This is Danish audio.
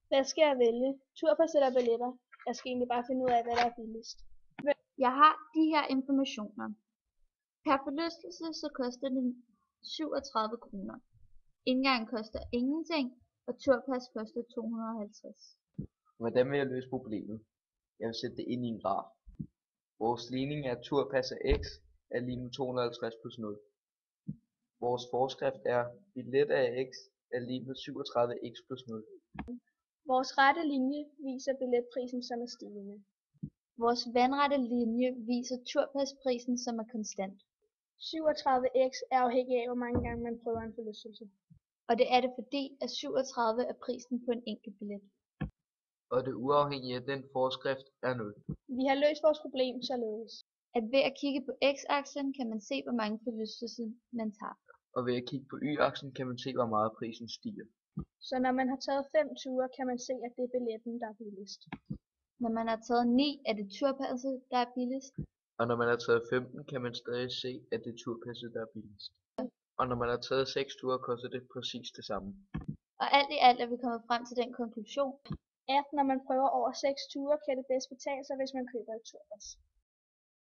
Hvad skal jeg vælge? Turpas eller billetter? Jeg skal egentlig bare finde ud af, hvad der er billigst. Jeg har de her informationer. Per forlystelse så koster den 37 kroner. Indgang koster ingenting, og turpas koster 250. Hvordan vil jeg løse problemet? Jeg vil sætte det ind i en graf. Vores ligning er turpas af x er lig med 250 plus 0. Vores forskrift er billet af x er lig med 37x plus 0. Vores rette linje viser billetprisen, som er stigende. Vores vandrette linje viser turpasprisen, som er konstant. 37x er afhængig af, hvor mange gange man prøver en forlystelse. Og det er det fordi, at 37 er prisen på en enkelt billet. Og det uafhængige af den forskrift er 0. Vi har løst vores problem således. At ved at kigge på x-aksen kan man se, hvor mange forlystelser man tager. Og ved at kigge på y-aksen kan man se, hvor meget prisen stiger. Så når man har taget 5 ture, kan man se, at det er billetten, der er billigst. Når man har taget 9, er det turpasset, der er billigst. Og når man har taget 15, kan man stadig se, at det er turpasset, der er billigst. Og når man har taget 6 ture, koster det præcis det samme. Og alt i alt er vi kommet frem til den konklusion, At når man prøver over 6 ture, kan det bedst betale sig, hvis man køber et turpas.